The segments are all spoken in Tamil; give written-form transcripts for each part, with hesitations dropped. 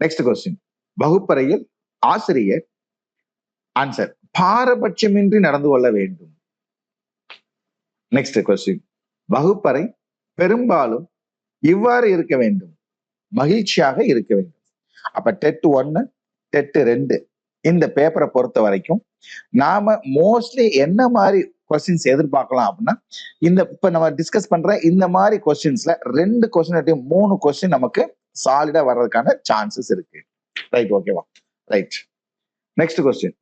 Next question. வகுப்பறையில் ஆசிரியர் ஆன்சர் பாரபட்சமின்றி நடந்து கொள்ள வேண்டும். Next question. வகுப்பறை பெரும்பாலும் இவ்வாறு இருக்க வேண்டும், மகிழ்ச்சியாக இருக்க வேண்டும். அப்ப டெட் 1 டெட் 2 இந்த பேப்பரை பொறுத்த வரைக்கும் நாம மோஸ்ட்லி என்ன மாதிரி கொஸ்டின்ஸ் எதிர்பார்க்கலாம் அப்படின்னா, இந்த இப்ப நம்ம டிஸ்கஸ் பண்ற இந்த மாதிரி கொஸ்டின்ஸ்ல 2 கொஸ்டின் 3 கொஸ்டின் நமக்கு சாலிடா வர்றதுக்கான சான்சஸ் இருக்கு. ரைட், ஓகேவா? ரைட். Next question.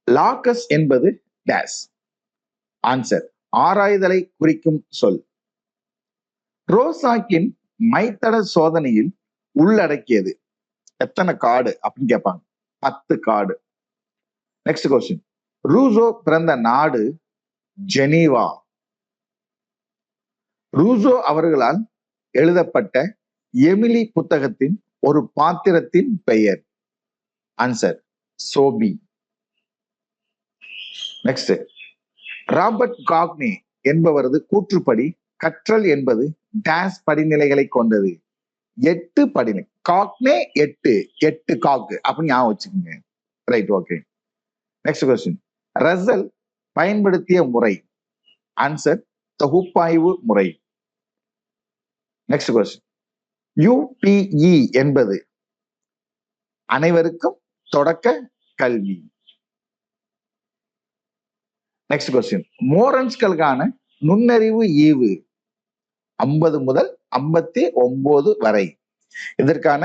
லாக்கஸ் என்பது டேஸ். ஆன்சர் ஆராய்தலை குறிக்கும் சொல். ரோசாக்கின் மைத்தட சோதனையில் உள்ளடக்கியது எத்தனை கார்டு அப்படின்னு கேட்பாங்க. 10 கார்டு. Next question. ரூசோ பிறந்த நாடு ஜெனீவா. ரூசோ அவர்களால் எழுதப்பட்ட எமிலி புத்தகத்தின் ஒரு பாத்திரத்தின் பெயர். ஆன்சர் சோபி. நெக்ஸ்ட். ராபர்ட் காக்னே என்பவரது கூற்றுப்படி கற்றல் என்பது டேஸ் படிநிலைகளை கொண்டது. 8 படிநிலை. காக்னே 8 காக் அப்படின்னு ஞாபகம் வச்சுக்கோங்க. Right, okay. Next question. Russell பயன்படுத்திய முறை. ஆன்சர் தொகுப்பாய்வு முறை. Next question. யுபிஇ என்பது அனைவருக்கும் தொடக்க கல்வி. Next question. மோரன்ஸ்களுக்கான நுண்ணறிவு ஈவு 50 முதல் 59 வரை. இதற்கான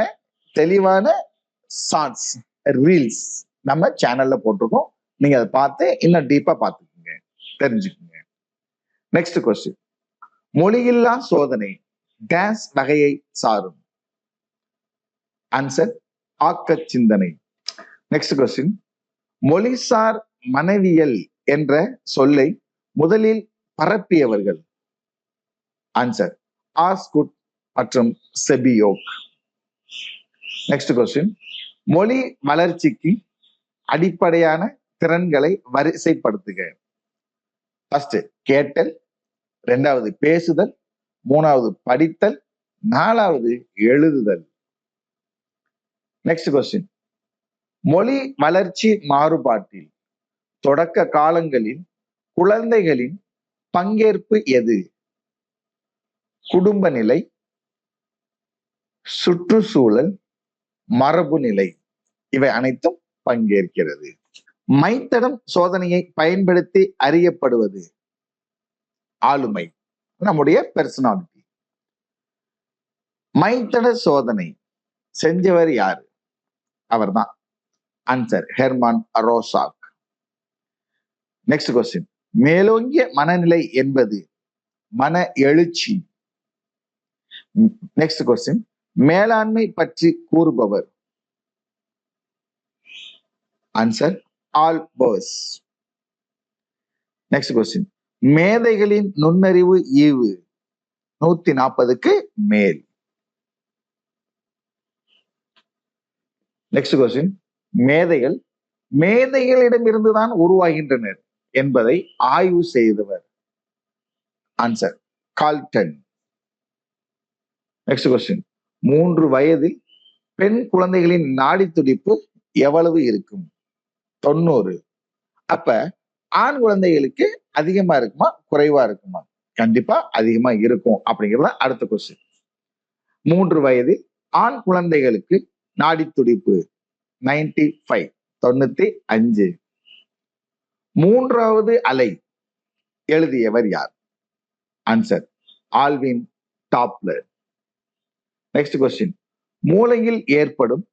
தெளிவான ஷார்ட்ஸ் ரீல்ஸ் நம்ம சேனல்ல போட்டிருக்கோம். நீங்க அதை பார்த்து இன்னும் டீப்பா பார்த்துக்கோங்க, தெரிஞ்சுக்கோங்க. Next question. மொழியில்லா சோதனை டேஸ் வகையை சாரும். ஆன்சர் ஆக்க சிந்தனை. Next question. மொழிசார் மனவியல் என்ற சொல்லை முதலில் பரப்பியவர்கள். ஆன்சர் ஆஸ்குட் மற்றும் செபியோக். Next question. மொழி வளர்ச்சிக்கு அடிப்படையான திறன்களை வரிசைப்படுத்துக. ஃபர்ஸ்ட் கேட்டல், 2வது பேசுதல், 3வது படித்தல், 4வது எழுதுதல். Next question. மொழி வளர்ச்சி மாறுபாட்டில் தொடக்க காலங்களில் குழந்தைகளின் பங்கேற்பு எது? குடும்ப நிலை, சுற்றுச்சூழல், மரபு நிலை, இவை அனைத்தும் பங்கேற்கிறது. மைத்தடம் சோதனையை பயன்படுத்தி அறியப்படுவது ஆளுமை, நம்முடைய பெர்சனாலிட்டி. மைத்தட சோதனை செஞ்சவர் யாரு? அவர்தான். Answer Hermann Rorschach. Next question. மேலோங்கிய மனநிலை என்பது மன எழுச்சி. Next question. மேலாண்மை பற்றி கூறுபவர். Answer Albers. Next question. மேதைகளின் நுண்ணறிவு ஈவு 140க்கு மேல். Next question. மேதைகளிடமிருந்துதான் உருவாகின்றனர் என்பதை ஆய்வு செய்தவர். Answer Galton. Next question. 3 வயதில் பெண் குழந்தைகளின் நாடி துடிப்பு எவ்வளவு இருக்கும்? 90. அப்ப ஆண் குழந்தைகளுக்கு அதிகமா இருக்குமா குறைவா இருக்குமா? கண்டிப்பா அதிகமா இருக்கும் அப்படிங்கிறத அடுத்த கொஸ்டின். 3 வயதில் ஆண் குழந்தைகளுக்கு நாடி துடிப்பு 95 95. 3வது அலை எழுதியவர் யார்? Answer Alvin Doppler. Next question. மூளையில் ஏற்படும்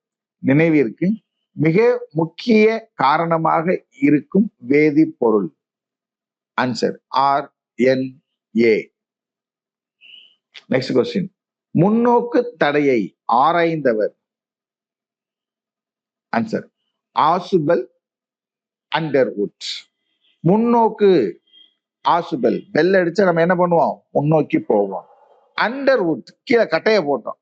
நினைவிற்கு மிக முக்கிய காரணமாக இருக்கும் வேதிப்பொருள். Answer RNA. Next question. முன்னோக்கு தடையை ஆராய்ந்தவர். ஆன்சர் ஆசுபல் அண்டர்வுட். முன்னோக்கு ஆசுபல் பெல் அடிச்சா நம்ம என்ன பண்ணுவோம்? முன்னோக்கி போவோம். அண்டர்வுட் கீழே கட்டைய போட்டோம்,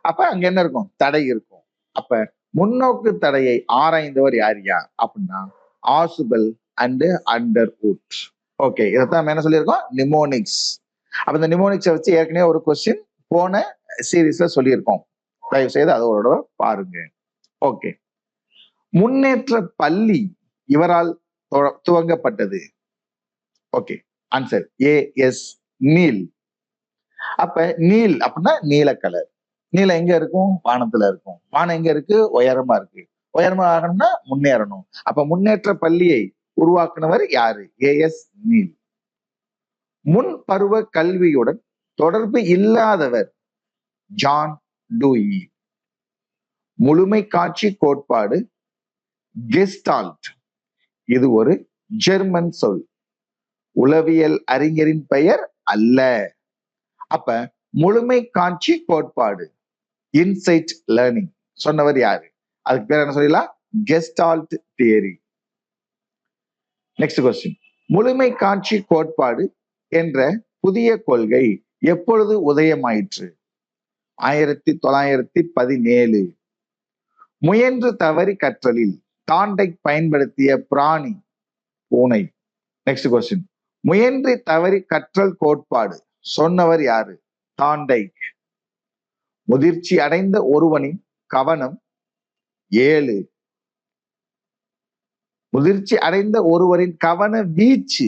அப்ப அங்க என்ன இருக்கும்? தடை இருக்கும். அப்ப முன்னோக்கு தடையை ஆராய்ந்தவர் யார் அப்படின்னா ஆசுபல் அண்ட் அண்டர்வுட். ஓகே, இதைத்தான் என்ன சொல்லியிருக்கோம்? நிமோனிக்ஸ். அப்ப இந்த நிமோனிக்ஸை வச்சு ஏற்கனவே ஒரு கொஸ்டின் போன சீரீஸ்ல சொல்லியிருக்கோம். தயவு செய்து அதோட பாருங்க. ஓகே. முன்னேற்ற பள்ளி இவரால் துவங்கப்பட்டது. ஓகே. ஆன்சர் ஏ.எஸ். நீல். அப்ப நீல் அப்படின்னா நீல கலர். நீலம் எங்க இருக்கும்? வானத்துல இருக்கும். வானம் எங்க இருக்கு? உயரமா இருக்கு. உயரமா ஆகணும்னா முன்னேறணும். அப்ப முன்னேற்ற பள்ளியை உருவாக்குனவர் யாரு? ஏ.எஸ். நீல். முன் பருவ கல்வியுடன் தொடர்பு இல்லாதவர் ஜான் டூயி. முழுமை காட்சி கோட்பாடு கெஸ்டால்ட். இது ஒரு ஜெர்மன் சொல். உளவியல் அறிஞரின் பெயர் அல்ல. அப்ப முழுமை காட்சி கோட்பாடு இன்சைட் லேர்னிங் சொன்னவர் யாரு? அதுக்கு பேர் என்ன சொல்லலாம்? Gestalt theory. Next question. முழுமை காட்சி கோட்பாடு என்ற புதிய கொள்கை எப்பொழுது உதயமாயிற்று? 1917. முயன்று தவறி கற்றலில் தாண்டைக் பயன்படுத்திய பிராணி பூனை. Next question. முயன்று தவறி கற்றல் கோட்பாடு சொன்னவர் யாரு? தாண்டைக். முதிர்ச்சி அடைந்த ஒருவனின் கவனம் 7. முதிர்ச்சி அடைந்த ஒருவரின் கவன வீச்சு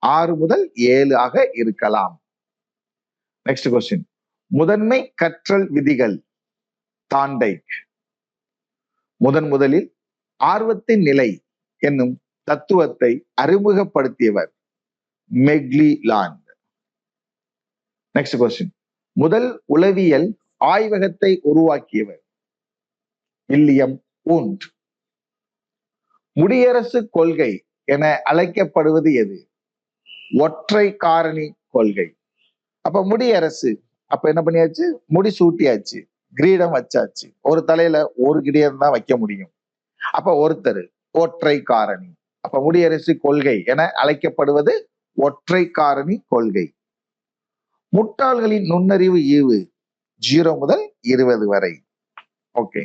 6 முதல் 7 ஆக இருக்கலாம். Next question. முதன்மை கற்றல் விதிகள் தாண்டைக். முதலில் ஆர்வத்தின் நிலை என்னும் தத்துவத்தை அறிமுகப்படுத்தியவர் மெக்லிலாண்ட். Next question. முதல் உளவியல் ஆய்வகத்தை உருவாக்கியவர் வில்லியம் வூண்ட். முடியரசு கொள்கை என அழைக்கப்படுவது எது? ஒற்றை காரணி கொள்கை. அப்ப முடியரசு, அப்ப என்ன பண்ணியாச்சு? முடி சூட்டியாச்சு, கிரீடம் வச்சாச்சு. ஒரு தலையில ஒரு கிரீடம் தான் வைக்க முடியும். அப்ப ஒருத்தர் ஒற்றை காரணி. அப்ப முடியரசு கொள்கை என அழைக்கப்படுவது ஒற்றை காரணி கொள்கை. முட்டாள்களின் நுண்ணறிவு ஈவு 0 முதல் 20 வரை. ஓகே.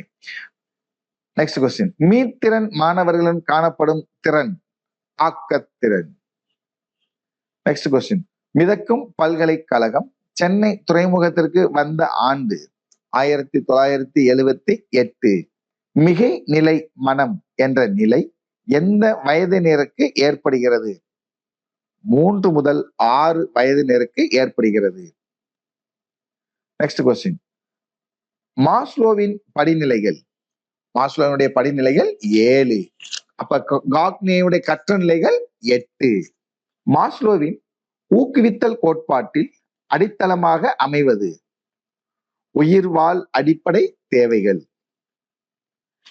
Next question. மீத்திறன் மாணவர்களிடம் காணப்படும் திறன் ஆக்கத்திறன். Next question. மிதக்கும் பல்கலைக்கழகம் சென்னை துறைமுகத்திற்கு வந்த ஆண்டு 1978. மிகை நிலை மனம் என்ற நிலை எந்த வயதினருக்கு ஏற்படுகிறது? 3 முதல் 6 வயதினருக்கு ஏற்படுகிறது. Next question. மாஸ்லோவின் படிநிலைகள். மாஸ்லோவினுடைய படிநிலைகள் 7. அப்ப காக்னேயுடைய கற்ற நிலைகள் 8. மாஸ்லோவின் ஊக்குவித்தல் கோட்பாட்டில் அடித்தளமாக அமைவது உயிர்வாழ் அடிப்படை தேவைகள்.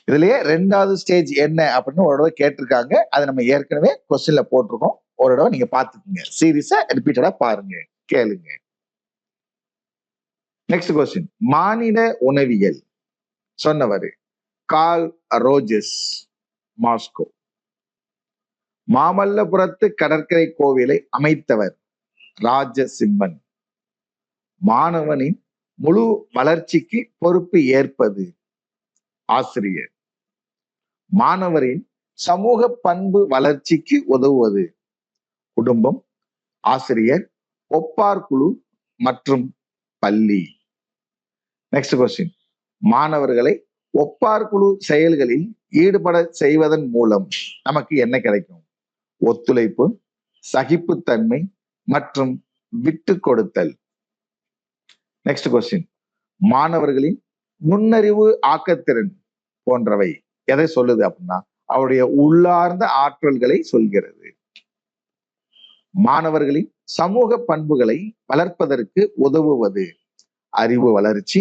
இதுலயே 2வது ஸ்டேஜ் என்ன அப்படின்னு ஒரு தடவை கேட்டிருக்காங்க. அதை நம்ம ஏற்கனவே கொஸ்டின்ல போட்டிருக்கோம். ஒரு தடவை நீங்க பாத்துக்கோங்க. சீரியஸா ரிப்பீட்டடா பாருங்க, கேளுங்க. Next question. மானிட உணவியல் சொன்னவர் கார்ல் ரோஜர்ஸ், மாஸ்கோ. மாமல்லபுரத்து கடற்கரை கோவிலை அமைத்தவர் ராஜசிம்மன். மாணவனின் முழு வளர்ச்சிக்கு பொறுப்பு ஏற்பது ஆசிரியர். மாணவரின் சமூக பண்பு வளர்ச்சிக்கு உதவுவது குடும்பம், ஆசிரியர், ஒப்பார் குழு மற்றும் பள்ளி. Next question. மாணவர்களை ஒப்பார் குழு செயல்களில் ஈடுபட செய்வதன் மூலம் நமக்கு என்ன கிடைக்கும்? ஒத்துழைப்பு, சகிப்புத்தன்மை மற்றும் விட்டு கொடுத்தல். Next question. மாணவர்களின் நுண்ணறிவு ஆக்கத்திறன் போன்றவை எதை சொல்லுது அப்படின்னா அவருடைய உள்ளார்ந்த ஆற்றல்களை சொல்கிறது. மாணவர்களின் சமூக பண்புகளை வளர்ப்பதற்கு உதவுவது அறிவு வளர்ச்சி,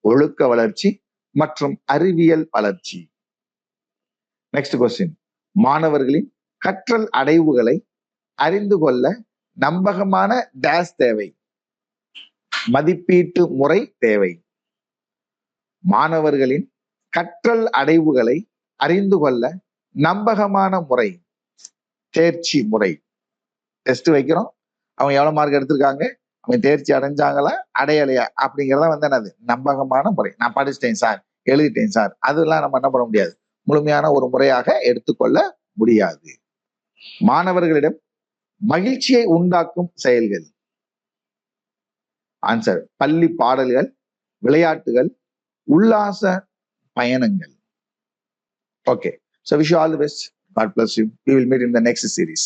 ஒழுக்க வளர்ச்சி மற்றும் அறிவியல் வளர்ச்சி. Next question. மாணவர்களின் கற்றல் அடைவுகளை அறிந்து கொள்ள நம்பகமான டேஸ் தேவை, மதிப்பீட்டு முறை தேவை. மாணவர்களின் கற்றல் அடைவுகளை அறிந்து கொள்ள நம்பகமான முறை தேர்ச்சி முறை. டெஸ்ட் வைக்கிறோம், அவங்க எவ்வளவு மார்க் எடுத்திருக்காங்க, அவங்க தேர்ச்சி அடைஞ்சாங்களா அடையலையா அப்படிங்கிறத என்னது நம்பகமான முறை. நான் படிச்சிட்டேன் சார், எழுதிட்டேன் சார், அதெல்லாம் நம்ம என்ன பண்ண முடியாது, முழுமையான ஒரு முறையாக எடுத்துக்கொள்ள முடியாது. மாணவர்களிடம் மகிழ்ச்சியை உண்டாக்கும் செயல்கள் ஆன்சர் பள்ளி பாடல்கள், விளையாட்டுகள், உல்லாச பயணங்கள். Okay, so wish you all the best. God bless you. We will meet in the next series.